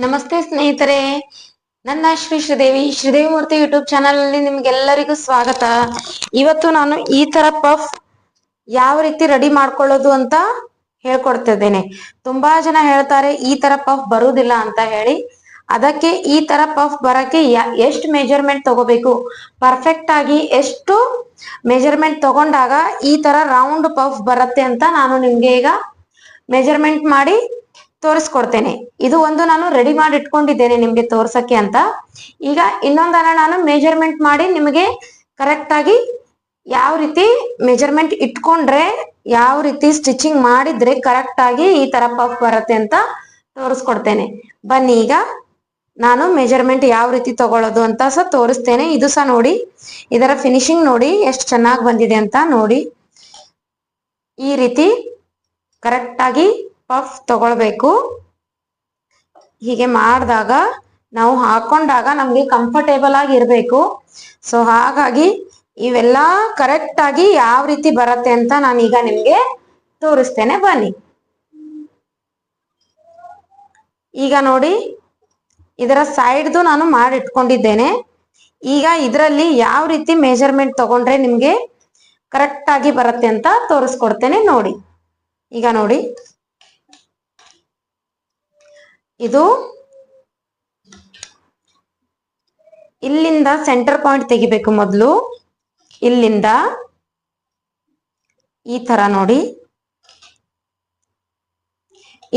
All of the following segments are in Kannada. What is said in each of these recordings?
ನಮಸ್ತೆ ಸ್ನೇಹಿತರೆ, ನನ್ನ ಶ್ರೀದೇವಿ ಮೂರ್ತಿ ಯೂಟ್ಯೂಬ್ ಚಾನಲ್ ನಲ್ಲಿ ನಿಮ್ಗೆಲ್ಲರಿಗೂ ಸ್ವಾಗತ. ಇವತ್ತು ನಾನು ಈ ತರ ಪಫ್ ಯಾವ ರೀತಿ ರೆಡಿ ಮಾಡ್ಕೊಳ್ಳೋದು ಅಂತ ಹೇಳ್ಕೊಡ್ತಿದ್ದೇನೆ. ತುಂಬಾ ಜನ ಹೇಳ್ತಾರೆ ಈ ತರ ಪಫ್ ಬರುವುದಿಲ್ಲ ಅಂತ ಹೇಳಿ. ಅದಕ್ಕೆ ಈ ತರ ಪಫ್ ಬರಕ್ಕೆ ಎಷ್ಟು ಮೆಜರ್ಮೆಂಟ್ ತಗೋಬೇಕು, ಪರ್ಫೆಕ್ಟ್ ಆಗಿ ಎಷ್ಟು ಮೆಜರ್ಮೆಂಟ್ ತಗೊಂಡಾಗ ಈ ತರ ರೌಂಡ್ ಪಫ್ ಬರುತ್ತೆ ಅಂತ ನಾನು ನಿಮ್ಗೆ ಈಗ ಮೆಜರ್ಮೆಂಟ್ ಮಾಡಿ ತೋರಿಸ್ಕೊಡ್ತೇನೆ. ಇದು ಒಂದು ನಾನು ರೆಡಿ ಮಾಡಿ ಇಟ್ಕೊಂಡಿದ್ದೇನೆ ನಿಮ್ಗೆ ತೋರ್ಸಕ್ಕೆ ಅಂತ. ಈಗ ಇನ್ನೊಂದನ್ನ ನಾನು ಮೆಜರ್ಮೆಂಟ್ ಮಾಡಿ ನಿಮಗೆ ಕರೆಕ್ಟ್ ಆಗಿ ಯಾವ ರೀತಿ ಮೆಜರ್ಮೆಂಟ್ ಇಟ್ಕೊಂಡ್ರೆ ಯಾವ ರೀತಿ ಸ್ಟಿಚಿಂಗ್ ಮಾಡಿದ್ರೆ ಕರೆಕ್ಟ್ ಆಗಿ ಈ ತರ ಪಫ್ ಬರುತ್ತೆ ಅಂತ ತೋರಿಸ್ಕೊಡ್ತೇನೆ. ಬನ್ನಿ, ಈಗ ನಾನು ಮೆಜರ್ಮೆಂಟ್ ಯಾವ ರೀತಿ ತಗೊಳ್ಳೋದು ಅಂತ ಸಹ ತೋರಿಸ್ತೇನೆ. ಇದು ಸಹ ನೋಡಿ, ಇದರ ಫಿನಿಶಿಂಗ್ ನೋಡಿ ಎಷ್ಟು ಚೆನ್ನಾಗಿ ಬಂದಿದೆ ಅಂತ ನೋಡಿ. ಈ ರೀತಿ ಕರೆಕ್ಟ್ ಆಗಿ ಪಫ್ ತಗೊಳ್ಬೇಕು. ಹೀಗೆ ಮಾಡಿದಾಗ ನಾವು ಹಾಕೊಂಡಾಗ ನಮ್ಗೆ ಕಂಫರ್ಟೇಬಲ್ ಆಗಿ ಇರ್ಬೇಕು. ಸೊ ಹಾಗಾಗಿ ಇವೆಲ್ಲ ಕರೆಕ್ಟ್ ಆಗಿ ಯಾವ ರೀತಿ ಬರುತ್ತೆ ಅಂತ ನಾನೀಗ ನಿಮ್ಗೆ ತೋರಿಸ್ತೇನೆ. ಬನ್ನಿ, ಈಗ ನೋಡಿ, ಇದರ ಸೈಡ್ದು ನಾನು ಮಾಡಿ ಇಟ್ಕೊಂಡಿದ್ದೇನೆ. ಈಗ ಇದರಲ್ಲಿ ಯಾವ ರೀತಿ ಮೆಜರ್ಮೆಂಟ್ ತಗೊಂಡ್ರೆ ನಿಮ್ಗೆ ಕರೆಕ್ಟ್ ಆಗಿ ಬರುತ್ತೆ ಅಂತ ತೋರಿಸ್ಕೊಡ್ತೇನೆ ನೋಡಿ. ಈಗ ನೋಡಿ, ಇದು ಇಲ್ಲಿಂದ ಸೆಂಟರ್ ಪಾಯಿಂಟ್ ತೆಗಿಬೇಕು. ಮೊದಲು ಇಲ್ಲಿಂದ ಈ ತರ ನೋಡಿ,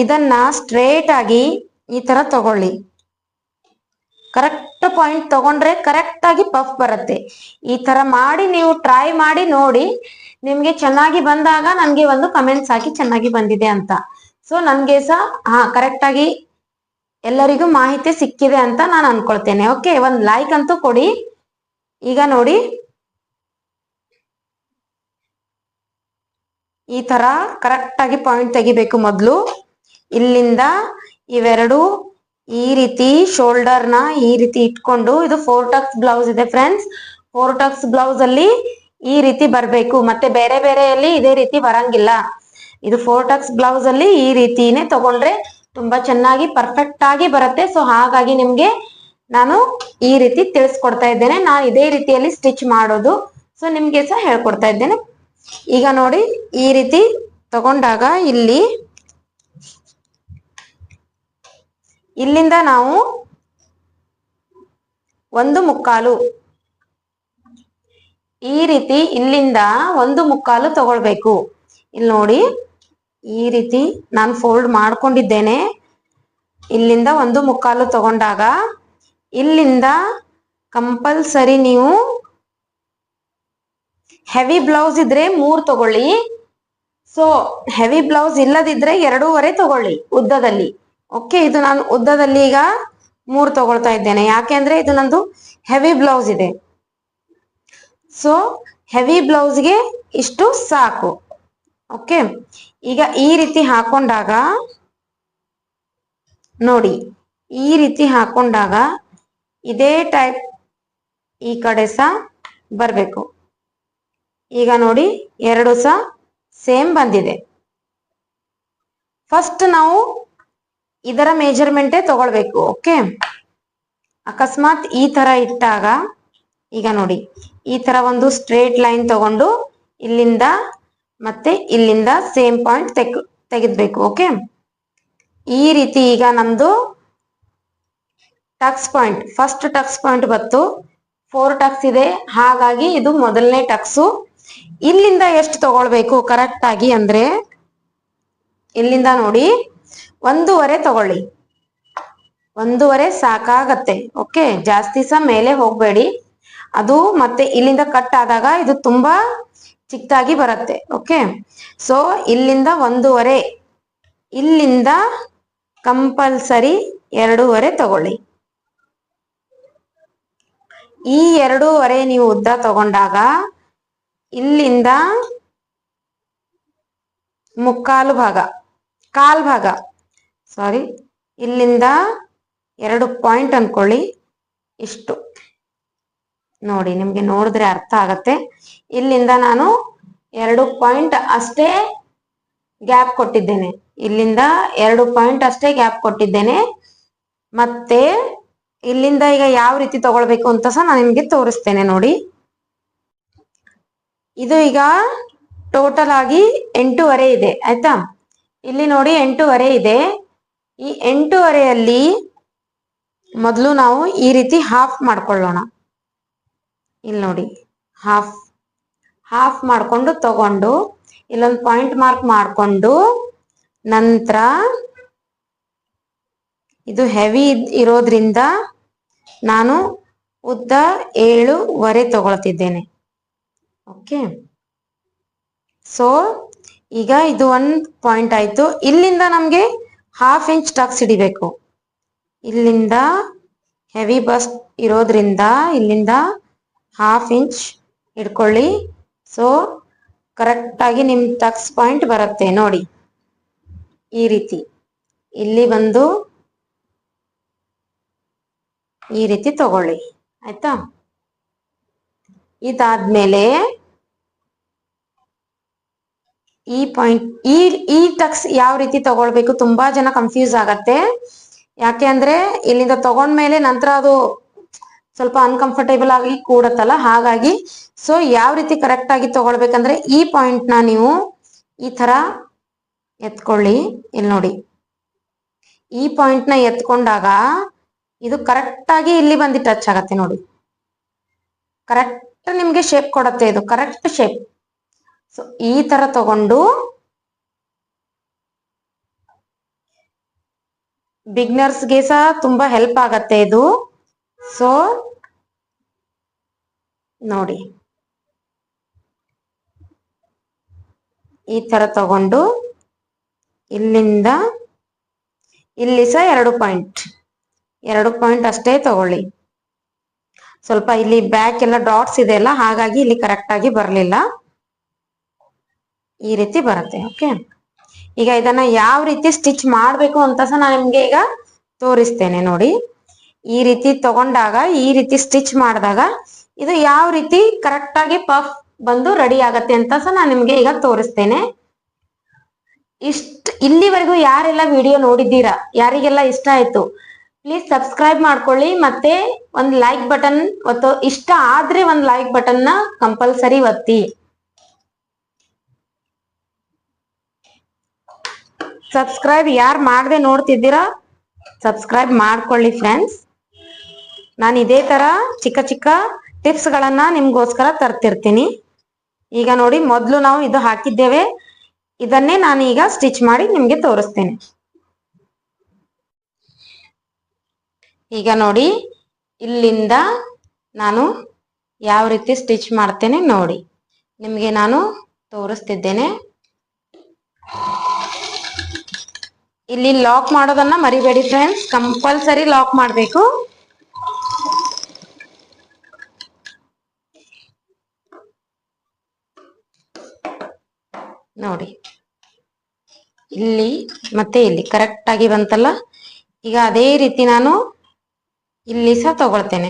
ಇದನ್ನ ಸ್ಟ್ರೇಟ್ ಆಗಿ ಈ ತರ ತಗೊಳ್ಳಿ. ಕರೆಕ್ಟ್ ಪಾಯಿಂಟ್ ತಗೊಂಡ್ರೆ ಕರೆಕ್ಟ್ ಆಗಿ ಪಫ್ ಬರುತ್ತೆ. ಈ ತರ ಮಾಡಿ ನೀವು ಟ್ರೈ ಮಾಡಿ ನೋಡಿ. ನಿಮ್ಗೆ ಚೆನ್ನಾಗಿ ಬಂದಾಗ ನನ್ಗೆ ಒಂದು ಕಮೆಂಟ್ಸ್ ಹಾಕಿ ಚೆನ್ನಾಗಿ ಬಂದಿದೆ ಅಂತ. ಸೊ ನನ್ಗೆ ಸಹ ಕರೆಕ್ಟ್ ಆಗಿ ಎಲ್ಲರಿಗೂ ಮಾಹಿತಿ ಸಿಕ್ಕಿದೆ ಅಂತ ನಾನು ಅನ್ಕೊಳ್ತೇನೆ. ಓಕೆ, ಒಂದ್ ಲೈಕ್ ಅಂತೂ ಕೊಡಿ. ಈಗ ನೋಡಿ, ಈ ತರ ಕರೆಕ್ಟ್ ಆಗಿ ಪಾಯಿಂಟ್ ತೆಗಿಬೇಕು. ಮೊದಲು ಇಲ್ಲಿಂದ ಇವೆರಡು ಈ ರೀತಿ ಶೋಲ್ಡರ್ ನ ಈ ರೀತಿ ಇಟ್ಕೊಂಡು, ಇದು 4 ಟಕ್ಸ್ ಬ್ಲೌಸ್ ಇದೆ ಫ್ರೆಂಡ್ಸ್. 4 ಟಕ್ಸ್ ಬ್ಲೌಸ್ ಅಲ್ಲಿ ಈ ರೀತಿ ಬರ್ಬೇಕು. ಮತ್ತೆ ಬೇರೆ ಬೇರೆಯಲ್ಲಿ ಇದೇ ರೀತಿ ಬರಂಗಿಲ್ಲ. ಇದು 4 ಟಕ್ಸ್ ಬ್ಲೌಸ್ ಅಲ್ಲಿ ಈ ರೀತಿನೇ ತಗೊಂಡ್ರೆ ತುಂಬಾ ಚೆನ್ನಾಗಿ ಪರ್ಫೆಕ್ಟ್ ಆಗಿ ಬರುತ್ತೆ. ಸೊ ಹಾಗಾಗಿ ನಿಮ್ಗೆ ನಾನು ಈ ರೀತಿ ತಿಳಿಸ್ಕೊಡ್ತಾ ಇದ್ದೇನೆ. ನಾನು ಇದೇ ರೀತಿಯಲ್ಲಿ ಸ್ಟಿಚ್ ಮಾಡೋದು. ಸೊ ನಿಮ್ಗೆ ಸಹ ಹೇಳ್ಕೊಡ್ತಾ ಇದ್ದೇನೆ. ಈಗ ನೋಡಿ, ಈ ರೀತಿ ತಗೊಂಡಾಗ ಇಲ್ಲಿಂದ ನಾವು 1/4 ಈ ರೀತಿ ಇಲ್ಲಿಂದ 1/4 ತಗೊಳ್ಬೇಕು. ಇಲ್ಲಿ ನೋಡಿ, ಈ ರೀತಿ ನಾನು ಫೋಲ್ಡ್ ಮಾಡ್ಕೊಂಡಿದ್ದೇನೆ. ಇಲ್ಲಿಂದ 1/4 ತಗೊಂಡಾಗ ಇಲ್ಲಿಂದ ಕಂಪಲ್ಸರಿ ನೀವು ಹೆವಿ ಬ್ಲೌಸ್ ಇದ್ರೆ 3 ತಗೊಳ್ಳಿ. ಸೊ ಹೆವಿ ಬ್ಲೌಸ್ ಇಲ್ಲದಿದ್ರೆ 2.5 ತಗೊಳ್ಳಿ ಉದ್ದದಲ್ಲಿ. ಓಕೆ, ಇದು ನಾನು ಉದ್ದದಲ್ಲಿ ಈಗ 3 ತಗೊಳ್ತಾ ಇದ್ದೇನೆ. ಯಾಕೆಂದ್ರೆ ಇದು ನಂದು ಹೆವಿ ಬ್ಲೌಸ್ ಇದೆ. ಸೊ ಹೆವಿ ಬ್ಲೌಸ್ಗೆ ಇಷ್ಟು ಸಾಕು. ಓಕೆ, ಈಗ ಈ ರೀತಿ ಹಾಕೊಂಡಾಗ ನೋಡಿ, ಈ ರೀತಿ ಹಾಕೊಂಡಾಗ ಇದೇ ಟೈಪ್ ಈ ಕಡೆ ಸಹ ಬರ್ಬೇಕು. ಈಗ ನೋಡಿ, ಎರಡು ಸಹ ಸೇಮ್ ಬಂದಿದೆ. ಫಸ್ಟ್ ನಾವು ಇದರ ಮೆಜರ್ಮೆಂಟೇ ತಗೊಳ್ಬೇಕು. ಓಕೆ, ಅಕಸ್ಮಾತ್ ಈ ತರ ಇಟ್ಟಾಗ ಈಗ ನೋಡಿ, ಈ ತರ ಒಂದು ಸ್ಟ್ರೇಟ್ ಲೈನ್ ತಗೊಂಡು ಇಲ್ಲಿಂದ ಮತ್ತೆ ಇಲ್ಲಿಂದ ಸೇಮ್ ಪಾಯಿಂಟ್ ತೆಗೆದ್ಬೇಕು. ಓಕೆ, ಈ ರೀತಿ ಈಗ ನಮ್ದು Tux point, first Tux point ಬತ್ತು. 4 ಟಕ್ಸ್ ಇದೆ, ಹಾಗಾಗಿ ಇದು ಮೊದಲನೇ ಟಕ್ಸು. ಇಲ್ಲಿಂದ ಎಷ್ಟು ತಗೊಳ್ಬೇಕು ಕರೆಕ್ಟ್ ಆಗಿ ಅಂದ್ರೆ, ಇಲ್ಲಿಂದ ನೋಡಿ 1.5 ತಗೊಳ್ಳಿ. 1.5 ಸಾಕಾಗತ್ತೆ. ಓಕೆ, ಜಾಸ್ತಿ ಸಹ ಮೇಲೆ ಹೋಗ್ಬೇಡಿ. ಅದು ಮತ್ತೆ ಇಲ್ಲಿಂದ ಕಟ್ ಆದಾಗ ಇದು ತುಂಬಾ ಚಿಕ್ಕದಾಗಿ ಬರುತ್ತೆ. ಓಕೆ, ಸೊ ಇಲ್ಲಿಂದ 1.5, ಇಲ್ಲಿಂದ ಕಂಪಲ್ಸರಿ 2.5 ತಗೊಳ್ಳಿ. ಈ 2.5 ನೀವು ಉದ್ದ ತಗೊಂಡಾಗ ಇಲ್ಲಿಂದ ಕಾಲ್ ಭಾಗ ಸಾರಿ, ಇಲ್ಲಿಂದ 2 ಪಾಯಿಂಟ್ ಅನ್ಕೊಳ್ಳಿ. ಇಷ್ಟು ನೋಡಿ, ನಿಮ್ಗೆ ನೋಡಿದ್ರೆ ಅರ್ಥ ಆಗತ್ತೆ. ಇಲ್ಲಿಂದ ನಾನು 2 ಪಾಯಿಂಟ್ ಅಷ್ಟೇ ಗ್ಯಾಪ್ ಕೊಟ್ಟಿದ್ದೇನೆ. ಇಲ್ಲಿಂದ 2 ಪಾಯಿಂಟ್ ಅಷ್ಟೇ ಗ್ಯಾಪ್ ಕೊಟ್ಟಿದ್ದೇನೆ. ಮತ್ತೆ ಇಲ್ಲಿಂದ ಈಗ ಯಾವ ರೀತಿ ತಗೊಳ್ಬೇಕು ಅಂತ ಸಹ ನಾನು ನಿಮ್ಗೆ ತೋರಿಸ್ತೇನೆ ನೋಡಿ. ಇದು ಈಗ ಟೋಟಲ್ ಆಗಿ 8.5 ಇದೆ ಆಯ್ತಾ. ಇಲ್ಲಿ ನೋಡಿ 8.5 ಇದೆ. ಈ 8.5ಯಲ್ಲಿ ಮೊದಲು ನಾವು ಈ ರೀತಿ ಹಾಫ್ ಮಾಡ್ಕೊಳ್ಳೋಣ. ಇಲ್ಲಿ ನೋಡಿ ಹಾಫ್ ಮಾಡ್ಕೊಂಡು ತಗೊಂಡು ಇಲ್ಲೊಂದು ಪಾಯಿಂಟ್ ಮಾರ್ಕ್ ಮಾಡ್ಕೊಂಡು ನಂತರ ಇದು ಹೆವಿ ಇರೋದ್ರಿಂದ ನಾನು ಉದ್ದ 7.5 ತಗೊಳ್ತಿದ್ದೇನೆ. ಓಕೆ, ಸೊ ಈಗ ಇದು ಒಂದು ಪಾಯಿಂಟ್ ಆಯ್ತು. ಇಲ್ಲಿಂದ ನಮ್ಗೆ 1/2 ಇಂಚ್ ಟಕ್ಸ್ ಹಿಡಿಬೇಕು. ಇಲ್ಲಿಂದ ಹೆವಿ ಬಸ್ಟ್ ಇರೋದ್ರಿಂದ ಇಲ್ಲಿಂದ 1/2 ಇಂಚ್ ಹಿಡ್ಕೊಳ್ಳಿ. ಸೊ ಕರೆಕ್ಟ್ ಆಗಿ ನಿಮ್ ಟಕ್ಸ್ ಪಾಯಿಂಟ್ ಬರುತ್ತೆ ನೋಡಿ. ಈ ರೀತಿ ಇಲ್ಲಿ ಬಂದು ಈ ರೀತಿ ತಗೊಳ್ಳಿ ಆಯ್ತಾ. ಇದಾದ್ಮೇಲೆ ಈ ಪಾಯಿಂಟ್ ಈ ಟಕ್ಸ್ ಯಾವ ರೀತಿ ತಗೊಳ್ಬೇಕು, ತುಂಬಾ ಜನ ಕನ್ಫ್ಯೂಸ್ ಆಗತ್ತೆ. ಯಾಕೆ ಅಂದ್ರೆ ಇಲ್ಲಿಂದ ತಗೊಂಡ್ಮೇಲೆ ನಂತರ ಅದು ಸ್ವಲ್ಪ ಅನ್ಕಂಫರ್ಟೇಬಲ್ ಆಗಿ ಕೂಡತ್ತಲ್ಲ, ಹಾಗಾಗಿ ಸೊ ಯಾವ ರೀತಿ ಕರೆಕ್ಟ್ ಆಗಿ ತಗೊಳ್ಬೇಕಂದ್ರೆ ಈ ಪಾಯಿಂಟ್ ನ ನೀವು ಈ ತರ ಎತ್ಕೊಳ್ಳಿ. ಇಲ್ಲಿ ನೋಡಿ, ಈ ಪಾಯಿಂಟ್ ನ ಎತ್ಕೊಂಡಾಗ ಇದು ಕರೆಕ್ಟ್ ಆಗಿ ಇಲ್ಲಿ ಬಂದು ಟಚ್ ಆಗತ್ತೆ ನೋಡಿ. ಕರೆಕ್ಟ್ ನಿಮ್ಗೆ ಶೇಪ್ ಕೊಡತ್ತೆ, ಇದು ಕರೆಕ್ಟ್ ಶೇಪ್. ಸೊ ಈ ತರ ತಗೊಂಡು ಬಿಗ್ನರ್ಸ್ಗೆ ಸಹ ತುಂಬಾ ಹೆಲ್ಪ್ ಆಗತ್ತೆ ಇದು. ಸೊ ನೋಡಿ, ಈ ತರ ತಗೊಂಡು ಇಲ್ಲಿಂದ ಇಲ್ಲಿ ಸಹ 2 ಪಾಯಿಂಟ್ ಅಷ್ಟೇ ತಗೊಳ್ಳಿ. ಸ್ವಲ್ಪ ಇಲ್ಲಿ ಬ್ಯಾಕ್ ಎಲ್ಲ ಡಾಟ್ಸ್ ಇದೆ ಅಲ್ಲ, ಹಾಗಾಗಿ ಇಲ್ಲಿ ಕರೆಕ್ಟ್ ಆಗಿ ಬರಲಿಲ್ಲ. ಈ ರೀತಿ ಬರುತ್ತೆ. ಓಕೆ, ಈಗ ಇದನ್ನ ಯಾವ ರೀತಿ ಸ್ಟಿಚ್ ಮಾಡಬೇಕು ಅಂತ ಸಹ ನಾನು ನಿಮ್ಗೆ ಈಗ ತೋರಿಸ್ತೇನೆ ನೋಡಿ. ಈ ರೀತಿ ತಗೊಂಡಾಗ ಈ ರೀತಿ ಸ್ಟಿಚ್ ಮಾಡಿದಾಗ ಇದು ಯಾವ ರೀತಿ ಕರೆಕ್ಟ್ ಆಗಿ ಪಫ್ ಬಂದು ರೆಡಿ ಆಗತ್ತೆ ಅಂತ ಸಹ ನಾನು ನಿಮ್ಗೆ ಈಗ ತೋರಿಸ್ತೇನೆ. ಇಲ್ಲಿವರೆಗೂ ಯಾರೆಲ್ಲ ವಿಡಿಯೋ ನೋಡಿದ್ದೀರಾ, ಯಾರಿಗೆಲ್ಲ ಇಷ್ಟ ಆಯ್ತು, ಪ್ಲೀಸ್ ಸಬ್ಸ್ಕ್ರೈಬ್ ಮಾಡ್ಕೊಳ್ಳಿ. ಮತ್ತೆ ಒಂದು ಲೈಕ್ ಬಟನ್ ಒತ್ತು. ಇಷ್ಟ ಆದ್ರೆ ಒಂದು ಲೈಕ್ ಬಟನ್ ನ ಕಂಪಲ್ಸರಿ ಒತ್ತಿ. ಸಬ್ಸ್ಕ್ರೈಬ್ ಯಾರು ಮಾಡದೆ ನೋಡ್ತಿದ್ದೀರಾ ಸಬ್ಸ್ಕ್ರೈಬ್ ಮಾಡ್ಕೊಳ್ಳಿ ಫ್ರೆಂಡ್ಸ್. ನಾನು ಇದೇ ತರ ಚಿಕ್ಕ ಚಿಕ್ಕ ಟಿಪ್ಸ್ ಗಳನ್ನ ನಿಮ್ಗೋಸ್ಕರ ತರ್ತಿರ್ತೀನಿ. ಈಗ ನೋಡಿ, ಮೊದಲು ನಾವು ಇದು ಹಾಕಿದ್ದೇವೆ, ಇದನ್ನೇ ನಾನು ಈಗ ಸ್ಟಿಚ್ ಮಾಡಿ ನಿಮ್ಗೆ ತೋರಿಸ್ತೇನೆ. ಈಗ ನೋಡಿ, ಇಲ್ಲಿಂದ ನಾನು ಯಾವ ರೀತಿ ಸ್ಟಿಚ್ ಮಾಡ್ತೇನೆ ನೋಡಿ, ನಿಮ್ಗೆ ನಾನು ತೋರಿಸ್ತಿದ್ದೇನೆ. ಇಲ್ಲಿ ಲಾಕ್ ಮಾಡೋದನ್ನ ಮರಿಬೇಡಿ ಫ್ರೆಂಡ್ಸ್, ಕಂಪಲ್ಸರಿ ಲಾಕ್ ಮಾಡಬೇಕು. ನೋಡಿ, ಇಲ್ಲಿ ಮತ್ತೆ ಇಲ್ಲಿ ಕರೆಕ್ಟ್ ಆಗಿ ಬಂತಲ್ಲ. ಈಗ ಅದೇ ರೀತಿ ನಾನು ಇಲ್ಲಿ ಸಹ ತಗೊಳ್ತೇನೆ.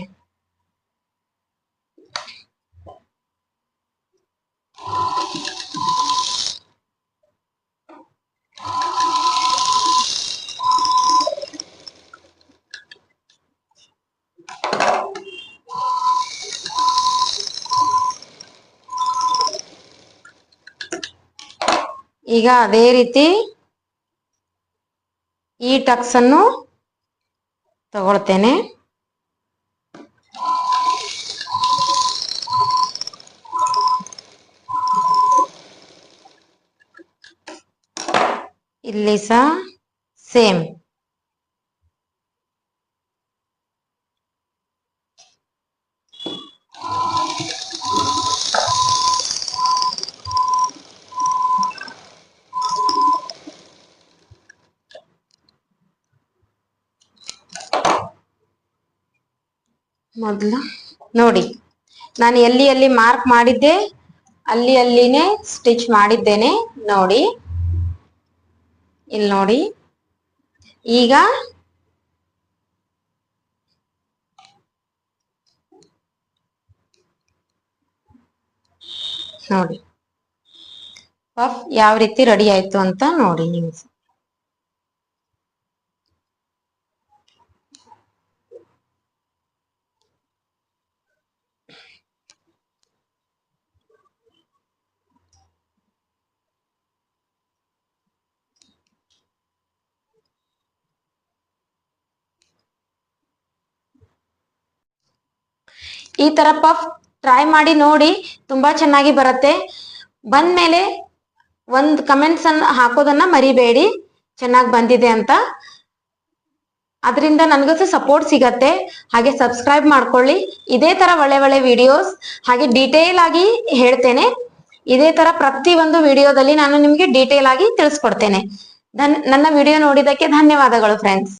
ಈಗ ಅದೇ ರೀತಿ ಈ ಟಕ್ಸ್ ಅನ್ನು ತಗೊಳ್ತೇನೆ. ಇಲ್ಲಿ ಸಹ ಸೇಮ್. ಮೊದಲು ನೋಡಿ, ನಾನು ಎಲ್ಲಿ ಮಾರ್ಕ್ ಮಾಡಿದ್ದೆ ಅಲ್ಲಿನೇ ಸ್ಟಿಚ್ ಮಾಡಿದ್ದೇನೆ ನೋಡಿ. ಇಲ್ಲಿ ನೋಡಿ, ಈಗ ನೋಡಿ ಪಫ್ ಯಾವ ರೀತಿ ರೆಡಿ ಆಯ್ತು ಅಂತ ನೋಡಿ ನೀವು. ಈ ತರ ಪಫ್ ಟ್ರೈ ಮಾಡಿ ನೋಡಿ, ತುಂಬಾ ಚೆನ್ನಾಗಿ ಬರುತ್ತೆ. ಬಂದ್ಮೇಲೆ ಒಂದ್ ಕಮೆಂಟ್ಸ್ ಅನ್ನ ಹಾಕೋದನ್ನ ಮರಿಬೇಡಿ, ಚೆನ್ನಾಗಿ ಬಂದಿದೆ ಅಂತ. ಅದರಿಂದ ನನಗೂ ಸಪೋರ್ಟ್ ಸಿಗತ್ತೆ. ಹಾಗೆ ಸಬ್ಸ್ಕ್ರೈಬ್ ಮಾಡ್ಕೊಳ್ಳಿ. ಇದೇ ತರ ಒಳ್ಳೆ ಒಳ್ಳೆ ವಿಡಿಯೋಸ್ ಹಾಗೆ ಡೀಟೇಲ್ ಆಗಿ ಹೇಳ್ತೇನೆ. ಇದೇ ತರ ಪ್ರತಿ ಒಂದು ವಿಡಿಯೋದಲ್ಲಿ ನಾನು ನಿಮ್ಗೆ ಡೀಟೇಲ್ ಆಗಿ ತಿಳಿಸ್ಕೊಡ್ತೇನೆ. ನನ್ನ ವಿಡಿಯೋ ನೋಡಿದಕ್ಕೆ ಧನ್ಯವಾದಗಳು ಫ್ರೆಂಡ್ಸ್.